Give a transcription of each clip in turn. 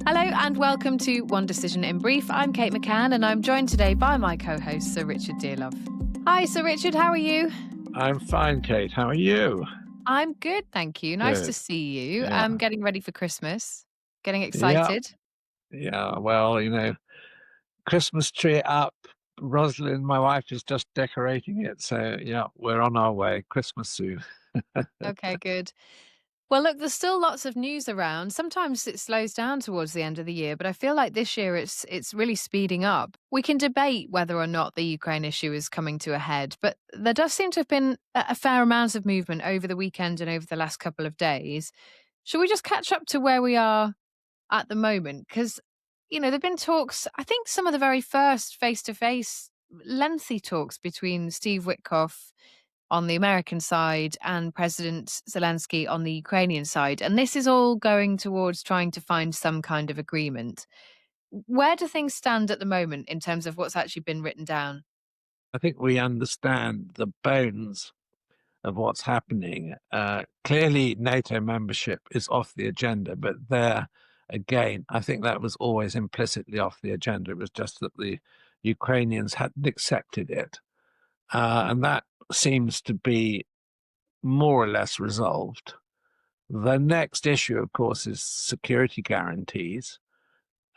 Hello and welcome to One Decision in Brief. I'm Kate McCann and I'm joined today by my co-host, Sir Richard Dearlove. Hi, Sir Richard. How are you? I'm fine, Kate. How are you? I'm good, thank you. Nice to Good. see you. Yeah. I'm getting ready for Christmas. Getting Yeah. excited. Yeah. Well, Christmas tree up. Rosalind, my wife, is just decorating it. So, yeah, we're on our way. Christmas soon. Okay, good. Well, look, there's still lots of news around. Sometimes it slows down towards the end of the year, but I feel like this year it's really speeding up. We can debate whether or not the Ukraine issue is coming to a head, but there does seem to have been a fair amount of movement over the weekend and over the last couple of days. Should we just catch up to where we are at the moment? Because, there've been talks, I think some of the very first face to face lengthy talks between Steve Witkoff on the American side and President Zelensky on the Ukrainian side. And this is all going towards trying to find some kind of agreement. Where do things stand at the moment in terms of what's actually been written down? I think we understand the bones of what's happening. Clearly, NATO membership is off the agenda, but there again, I think that was always implicitly off the agenda. It was just that the Ukrainians hadn't accepted it. And that seems to be more or less resolved. The next issue, of course, is security guarantees.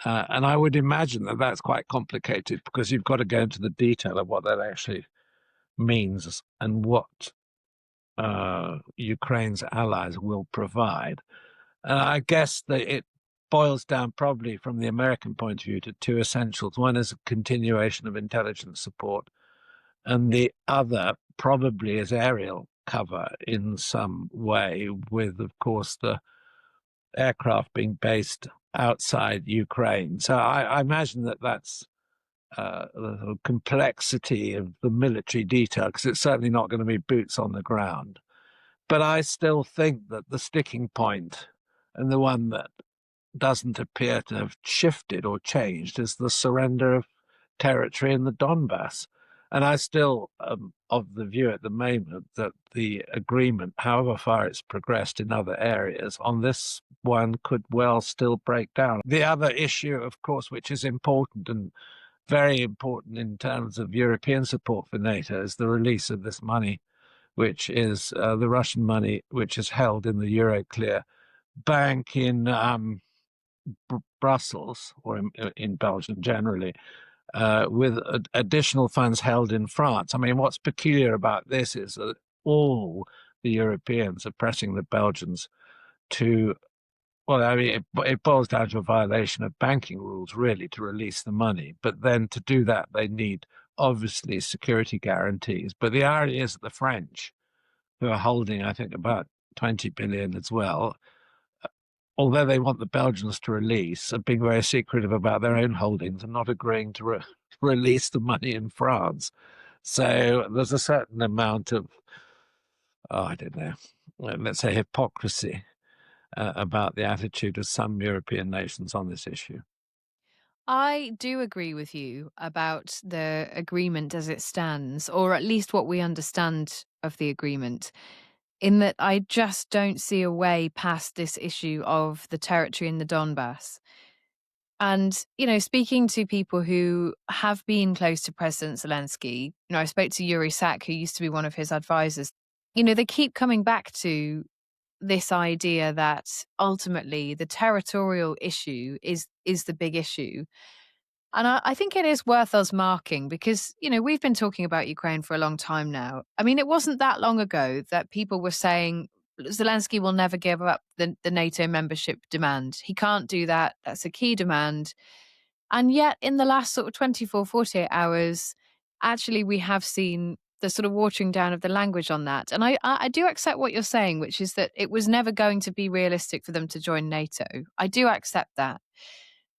And I would imagine that that's quite complicated because you've got to go into the detail of what that actually means and what Ukraine's allies will provide. And I guess that it boils down probably from the American point of view to two essentials. One is a continuation of intelligence support, and the other probably is aerial cover in some way, with, of course, the aircraft being based outside Ukraine. So I imagine that that's the complexity of the military detail, because it's certainly not going to be boots on the ground. But I still think that the sticking point, and the one that doesn't appear to have shifted or changed, is the surrender of territory in the Donbass. And I still am of the view at the moment that the agreement, however far it's progressed in other areas, on this one could well still break down. The other issue, of course, which is important and very important in terms of European support for NATO, is the release of this money, which is the Russian money, which is held in the Euroclear bank in Brussels, or in Belgium generally, with additional funds held in France. I mean, what's peculiar about this is that all the Europeans are pressing the Belgians to, well, I mean, it boils down to a violation of banking rules, really, to release the money. But then to do that, they need, obviously, security guarantees. But the irony is that the French, who are holding, I think, about 20 billion as well, although they want the Belgians to release, are being very secretive about their own holdings and not agreeing to release the money in France. So there's a certain amount of, I don't know, let's say hypocrisy about the attitude of some European nations on this issue. I do agree with you about the agreement as it stands, or at least what we understand of the agreement, in that I just don't see a way past this issue of the territory in the Donbass. And, speaking to people who have been close to President Zelensky, I spoke to Yuri Sak, who used to be one of his advisors. They keep coming back to this idea that ultimately the territorial issue is the big issue. And I think it is worth us marking because, we've been talking about Ukraine for a long time now. I mean, it wasn't that long ago that people were saying Zelensky will never give up the NATO membership demand. He can't do that. That's a key demand. And yet, in the last sort of 24, 48 hours, actually, we have seen the sort of watering down of the language on that. And I do accept what you're saying, which is that it was never going to be realistic for them to join NATO. I do accept that.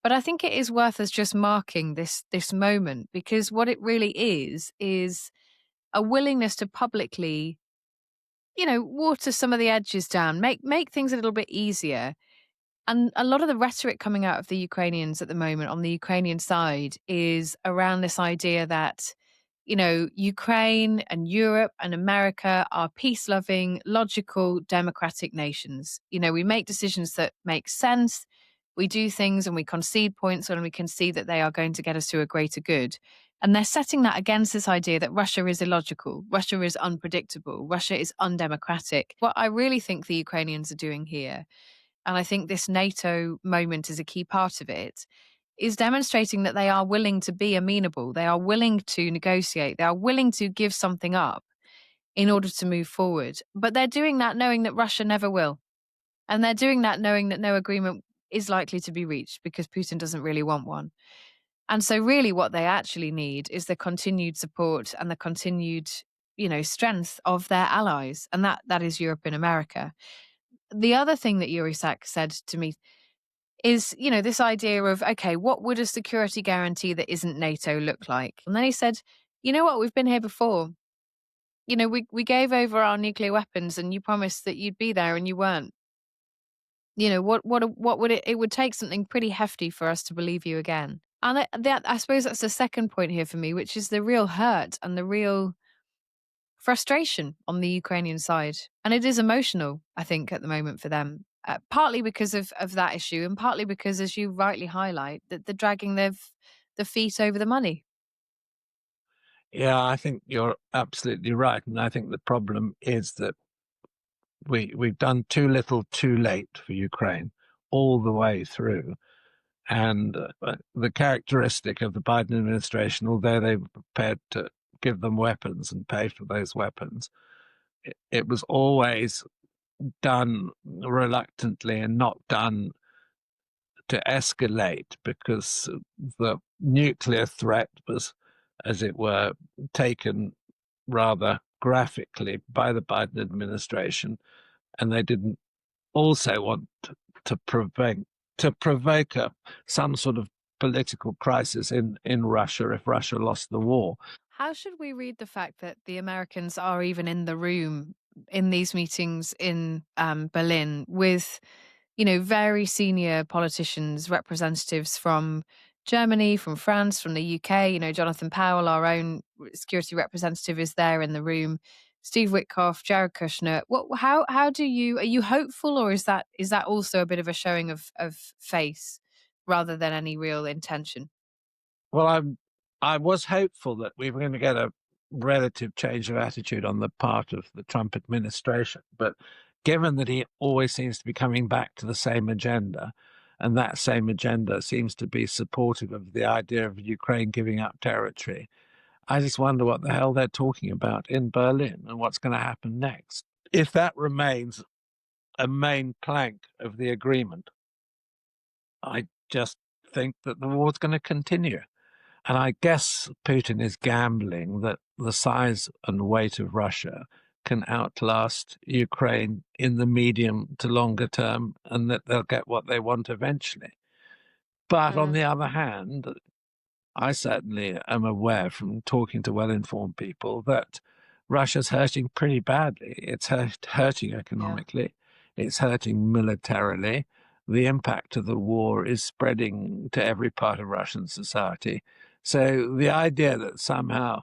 But I think it is worth us just marking this moment because what it really is a willingness to publicly, water some of the edges down, make things a little bit easier. And a lot of the rhetoric coming out of the Ukrainians at the moment on the Ukrainian side is around this idea that, Ukraine and Europe and America are peace loving, logical, democratic nations. We make decisions that make sense. we do things and we concede points when we can see that they are going to get us to a greater good. And they're setting that against this idea that Russia is illogical, Russia is unpredictable, Russia is undemocratic. What I really think the Ukrainians are doing here, and I think this NATO moment is a key part of it, is demonstrating that they are willing to be amenable. They are willing to negotiate. They are willing to give something up in order to move forward. But they're doing that knowing that Russia never will. And they're doing that knowing that no agreement is likely to be reached because Putin doesn't really want one. And so, really, what they actually need is the continued support and the continued, strength of their allies. And that is Europe and America. The other thing that Yurisak said to me is, this idea of, okay, what would a security guarantee that isn't NATO look like? And then he said, you know what, we've been here before. We gave over our nuclear weapons and you promised that you'd be there and you weren't. What would it would take something pretty hefty for us to believe you again. And I suppose that's the second point here for me, which is the real hurt and the real frustration on the Ukrainian side. And it is emotional, I think, at the moment for them, partly because of that issue and partly because, as you rightly highlight, that they're dragging the feet over the money. Yeah, I think you're absolutely right. And I think the problem is that we've done too little too late for Ukraine all the way through. And the characteristic of the Biden administration, although they were prepared to give them weapons and pay for those weapons, it was always done reluctantly and not done to escalate, because the nuclear threat was, as it were, taken rather graphically by the Biden administration, and they didn't also want to provoke some sort of political crisis in Russia if Russia lost the war. How should we read the fact that the Americans are even in the room in these meetings in Berlin with, very senior politicians, representatives from Germany, from France, from the UK? Jonathan Powell, our own security representative, is there in the room. Steve Witkoff, Jared Kushner. How are you hopeful, or is that also a bit of a showing of face rather than any real intention? Well, I was hopeful that we were going to get a relative change of attitude on the part of the Trump administration, but given that he always seems to be coming back to the same agenda, and that same agenda seems to be supportive of the idea of Ukraine giving up territory, I just wonder what the hell they're talking about in Berlin and what's going to happen next. If that remains a main plank of the agreement, I just think that the war's going to continue. And I guess Putin is gambling that the size and weight of Russia can outlast Ukraine in the medium to longer term, and that they'll get what they want eventually. But on the other hand, I certainly am aware from talking to well-informed people that Russia's hurting pretty badly. It's hurting Yeah. economically. It's hurting militarily. The impact of the war is spreading to every part of Russian society. So the idea that somehow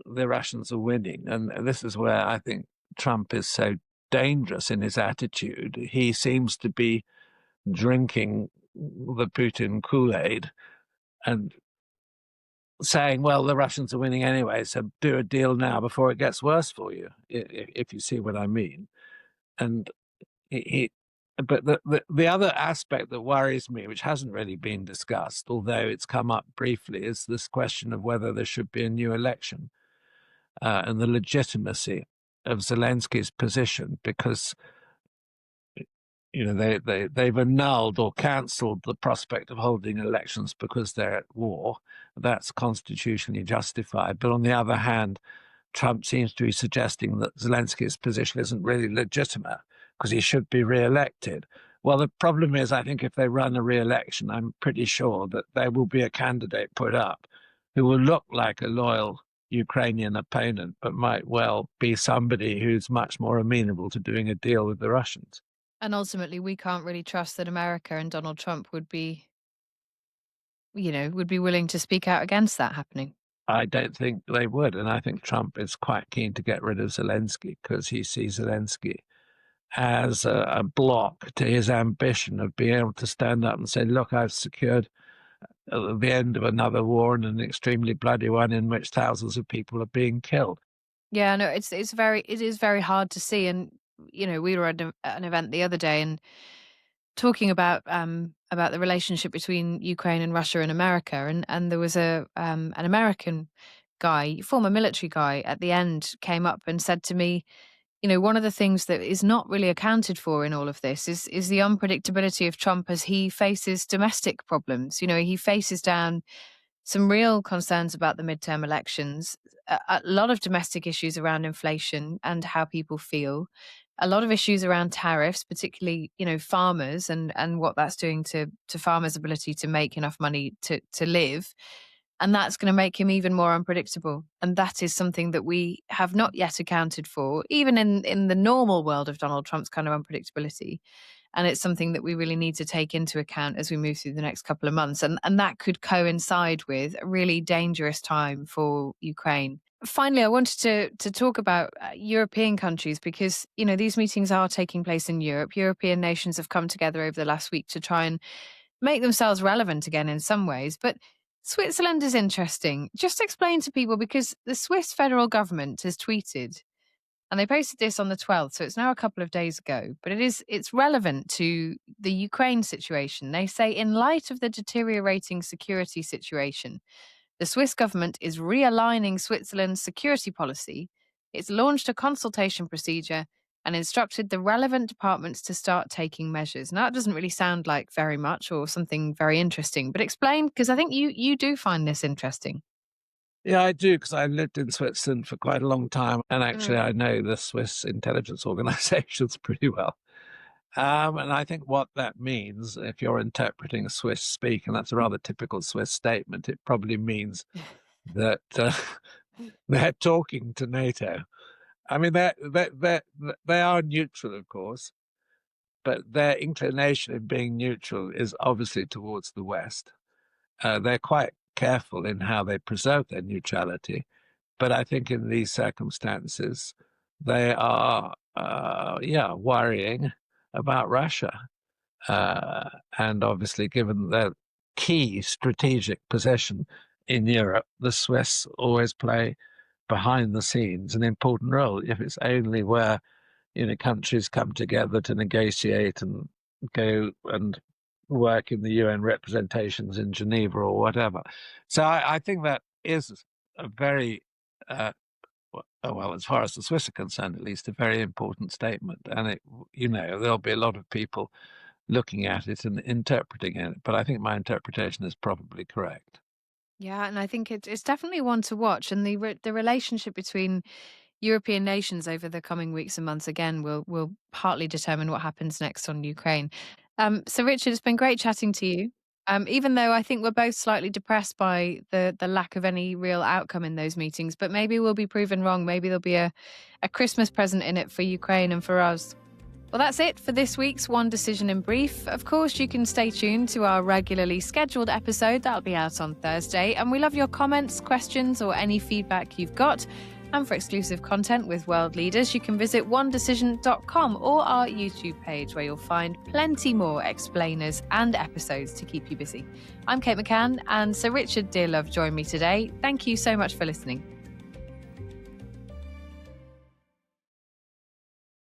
the Russians are winning, and this is where I think Trump is so dangerous in his attitude. He seems to be drinking the Putin Kool-Aid and saying, well, the Russians are winning anyway, so do a deal now before it gets worse for you, if you see what I mean. And but the other aspect that worries me, which hasn't really been discussed, although it's come up briefly, is this question of whether there should be a new election, and the legitimacy of Zelensky's position, because they've annulled or cancelled the prospect of holding elections because they're at war. That's constitutionally justified. But on the other hand, Trump seems to be suggesting that Zelensky's position isn't really legitimate because he should be re-elected. Well, the problem is, I think if they run a re-election, I'm pretty sure that there will be a candidate put up who will look like a loyal Ukrainian opponent, but might well be somebody who's much more amenable to doing a deal with the Russians. And ultimately, we can't really trust that America and Donald Trump would be willing to speak out against that happening. I don't think they would. And I think Trump is quite keen to get rid of Zelensky because he sees Zelensky as a block to his ambition of being able to stand up and say, look, I've secured the end of another war, and an extremely bloody one in which thousands of people are being killed. Yeah, no, it is very hard to see. And we were at an event the other day and talking about the relationship between Ukraine and Russia and America, and there was an American guy, former military guy, at the end came up and said to me, one of the things that is not really accounted for in all of this is the unpredictability of Trump as he faces domestic problems. He faces down some real concerns about the midterm elections, a lot of domestic issues around inflation and how people feel, a lot of issues around tariffs, particularly, farmers and what that's doing to farmers' ability to make enough money to live. And that's going to make him even more unpredictable. And that is something that we have not yet accounted for, even in the normal world of Donald Trump's kind of unpredictability. And it's something that we really need to take into account as we move through the next couple of months. And that could coincide with a really dangerous time for Ukraine. Finally, I wanted to talk about European countries because, these meetings are taking place in Europe. European nations have come together over the last week to try and make themselves relevant again in some ways. But Switzerland is interesting. Just explain to people, because the Swiss federal government has tweeted, and they posted this on the 12th, so it's now a couple of days ago, but it's relevant to the Ukraine situation. They say, in light of the deteriorating security situation, the Swiss government is realigning Switzerland's security policy. It's launched a consultation procedure and instructed the relevant departments to start taking measures. Now, that doesn't really sound like very much or something very interesting, but explain, because I think you do find this interesting. Yeah, I do, because I lived in Switzerland for quite a long time, and actually I know the Swiss intelligence organizations pretty well. And I think what that means, if you're interpreting Swiss speak, and that's a rather typical Swiss statement, it probably means that they're talking to NATO. I mean, they are neutral, of course, but their inclination in being neutral is obviously towards the West. They're quite careful in how they preserve their neutrality, but I think in these circumstances, they are, worrying about Russia. And obviously, given their key strategic position in Europe, the Swiss always play behind the scenes an important role. If it's only where countries come together to negotiate and go and work in the UN representations in Geneva or whatever. So I think that is a very, well, as far as the Swiss are concerned, at least, a very important statement. And there'll be a lot of people looking at it and interpreting it. But I think my interpretation is probably correct. Yeah, and I think it's definitely one to watch. And the relationship between European nations over the coming weeks and months again will partly determine what happens next on Ukraine. So Richard, it's been great chatting to you. Even though I think we're both slightly depressed by the lack of any real outcome in those meetings, but maybe we'll be proven wrong. Maybe there'll be a Christmas present in it for Ukraine and for us. Well, that's it for this week's One Decision in Brief. Of course, you can stay tuned to our regularly scheduled episode. That'll be out on Thursday. And we love your comments, questions, or any feedback you've got. And for exclusive content with world leaders, you can visit onedecision.com or our YouTube page, where you'll find plenty more explainers and episodes to keep you busy. I'm Kate McCann, and Sir Richard Dearlove joined me today. Thank you so much for listening.